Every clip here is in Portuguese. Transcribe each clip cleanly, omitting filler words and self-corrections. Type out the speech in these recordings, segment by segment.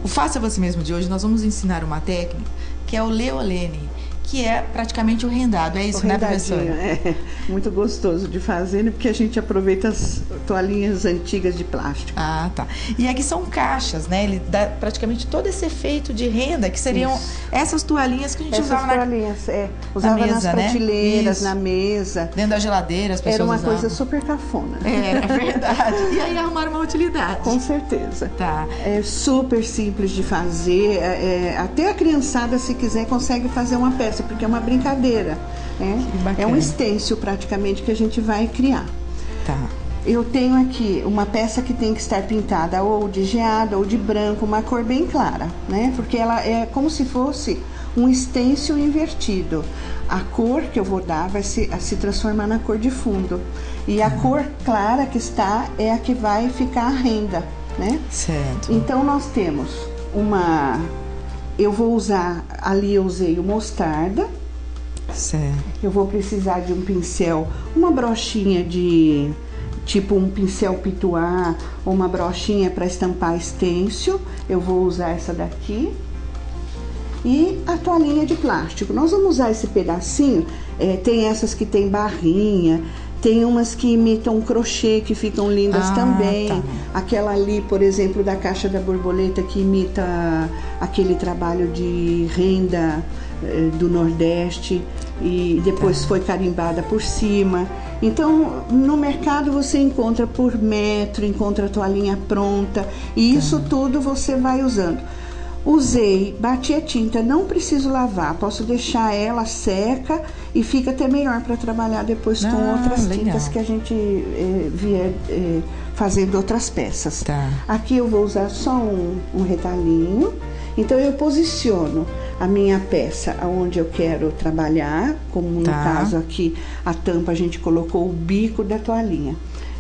O Faça Você Mesmo de hoje, nós vamos ensinar uma técnica que é o Leolene, que é praticamente o rendado. É isso, né, professora? É muito gostoso de fazer, né? Porque a gente aproveita as toalhinhas antigas de plástico. Ah, tá. E aqui são caixas, né? Ele dá praticamente todo esse efeito de renda, que seriam essas toalhinhas que a gente usava usava na mesa, nas prateleiras, né? na mesa. Dentro da geladeira, as pessoas Era uma usavam. coisa super cafona. Era verdade. E aí arrumaram uma utilidade. Com certeza. Tá. É super simples de fazer. Até a criançada, se quiser, consegue fazer uma peça, porque é uma brincadeira. É um stencil praticamente que a gente vai criar. Tá. Eu tenho aqui uma peça que tem que estar pintada ou de geada ou de branco, uma cor bem clara, né? Porque ela é como se fosse um stencil invertido. A cor que eu vou dar vai se transformar na cor de fundo. E a cor clara que está é a que vai ficar a renda, né? Certo. Então nós temos eu vou usar, ali eu usei o mostarda. Certo. Eu vou precisar de um pincel, uma brochinha de tipo um pincel pituá ou uma brochinha para estampar stencil. Eu vou usar essa daqui. E a toalhinha de plástico. Nós vamos usar esse pedacinho. Tem essas que tem barrinha. Tem umas que imitam crochê, que ficam lindas também. Tá. Aquela ali, por exemplo, da caixa da borboleta, que imita aquele trabalho de renda do Nordeste e depois foi carimbada por cima. Então, no mercado você encontra por metro, encontra a toalhinha pronta e isso tudo você vai usando. Usei, bati a tinta, não preciso lavar, posso deixar ela seca e fica até melhor para trabalhar depois com outras tintas que a gente vier fazendo outras peças. Tá. Aqui eu vou usar só um retalhinho, então eu posiciono a minha peça onde eu quero trabalhar, como no caso aqui a tampa a gente colocou o bico da toalhinha.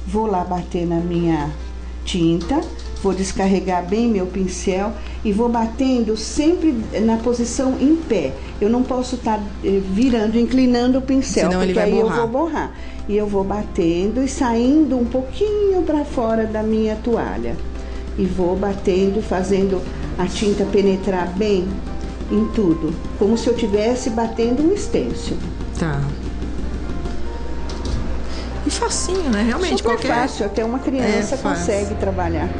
Vou lá bater na minha tinta. Vou descarregar bem meu pincel e vou batendo sempre na posição em pé. Eu não posso estar virando, inclinando o pincel, senão porque aí eu vou borrar. E eu vou batendo e saindo um pouquinho para fora da minha toalha. E vou batendo, fazendo a tinta penetrar bem em tudo, como se eu estivesse batendo um stencil. Tá. E facinho, né? Realmente, super fácil, até uma criança consegue trabalhar.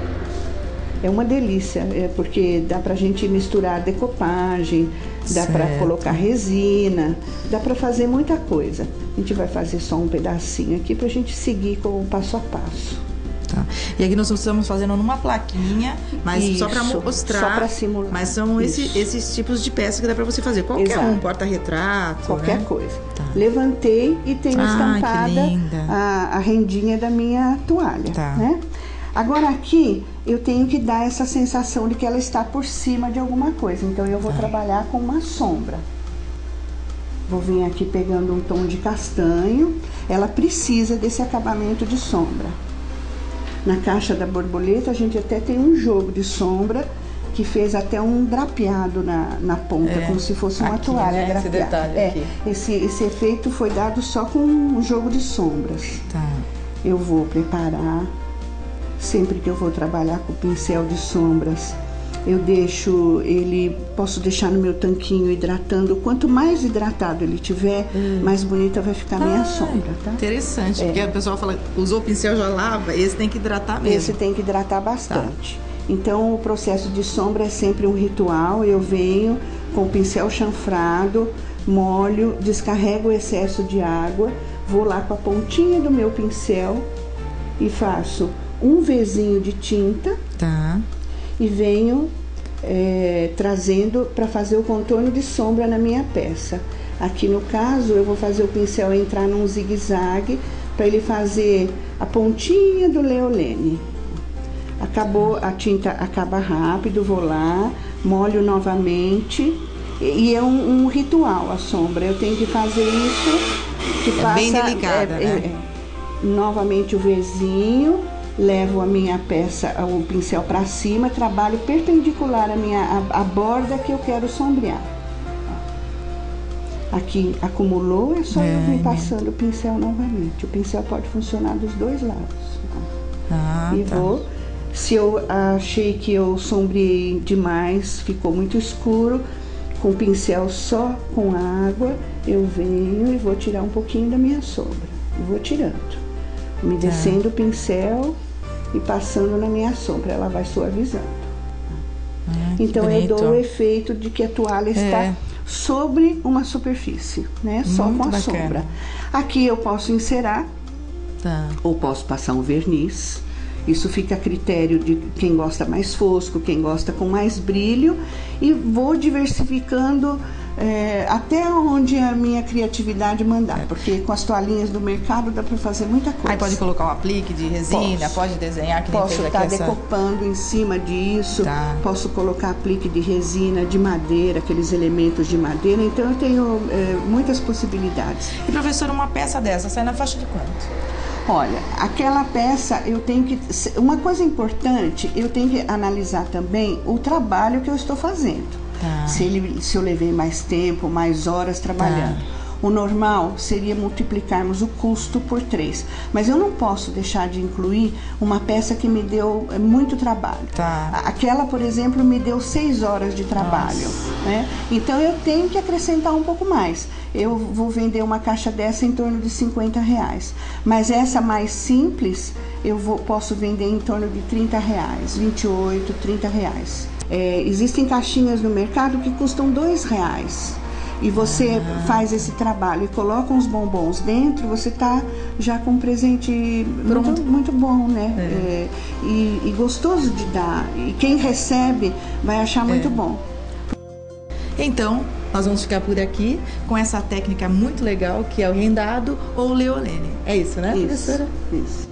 É uma delícia, porque dá pra gente misturar decopagem, dá pra colocar resina, dá pra fazer muita coisa. A gente vai fazer só um pedacinho aqui pra gente seguir com o passo a passo. Tá. E aqui nós estamos fazendo numa plaquinha, mas isso, só pra mostrar. Só pra simular. Mas são esses tipos de peças que dá pra você fazer. Qualquer um, porta-retrato. Qualquer coisa. Tá. Levantei e tenho estampada a rendinha da minha toalha, né? Agora aqui eu tenho que dar essa sensação de que ela está por cima de alguma coisa. Então eu vou trabalhar com uma sombra. Vou vir aqui pegando um tom de castanho. Ela precisa desse acabamento de sombra. Na caixa da borboleta a gente até tem um jogo de sombra que fez até um drapeado na ponta, como se fosse uma toalha drapeada. Esse detalhe aqui. Esse efeito foi dado só com um jogo de sombras. Tá. Eu vou preparar. Sempre que eu vou trabalhar com o pincel de sombras, eu posso deixar no meu tanquinho hidratando. Quanto mais hidratado ele tiver, mais bonita vai ficar a minha sombra, tá? Interessante, porque a pessoa fala, usou o pincel, já lava, esse tem que hidratar mesmo. Esse tem que hidratar bastante. Então, o processo de sombra é sempre um ritual. Eu venho com o pincel chanfrado, molho, descarrego o excesso de água, vou lá com a pontinha do meu pincel e faço um Vzinho de tinta e venho trazendo para fazer o contorno de sombra na minha peça. Aqui no caso eu vou fazer o pincel entrar num zigue-zague para ele fazer a pontinha do Leolene. Acabou, a tinta acaba rápido, vou lá, molho novamente e é um ritual a sombra. Eu tenho que fazer isso que passa bem delicada, né? Novamente o Vzinho. Levo a minha peça, o pincel para cima, trabalho perpendicular a borda que eu quero sombrear. Aqui acumulou, é só eu vir passando o pincel novamente. O pincel pode funcionar dos dois lados. Vou Se eu achei que eu sombreei demais, ficou muito escuro, com o pincel só com água, eu venho e vou tirar um pouquinho da minha sombra. Vou tirando, umedecendo o pincel e passando na minha sombra, ela vai suavizando. Então eu dou o efeito de que a toalha está sobre uma superfície, né? Só muito com a sombra. Aqui eu posso encerar, ou posso passar um verniz. Isso fica a critério de quem gosta mais fosco, quem gosta com mais brilho. E vou diversificando até onde a minha criatividade mandar. Porque com as toalhinhas do mercado dá para fazer muita coisa. Aí pode colocar um aplique de resina, pode desenhar que nem posso estar decopando em cima disso. Posso colocar aplique de resina, de madeira, aqueles elementos de madeira. Então eu tenho muitas possibilidades. E professora, uma peça dessa sai na faixa de quanto? Olha, aquela peça eu tenho que... Uma coisa importante, eu tenho que analisar também o trabalho que eu estou fazendo. Se eu levei mais tempo, mais horas trabalhando. O normal seria multiplicarmos o custo por 3. Mas eu não posso deixar de incluir uma peça que me deu muito trabalho. Aquela, por exemplo, me deu 6 horas de trabalho. Né? Então eu tenho que acrescentar um pouco mais. Eu vou vender uma caixa dessa em torno de R$50. Mas essa mais simples, posso vender em torno de R$30, 28, R$30. Existem caixinhas no mercado que custam R$2. E você faz esse trabalho e coloca uns bombons dentro, você tá já com um presente muito, muito bom, né? E gostoso de dar. E quem recebe vai achar muito bom. Então, nós vamos ficar por aqui com essa técnica muito legal que é o rendado ou leolene. É isso, né, professora? Isso.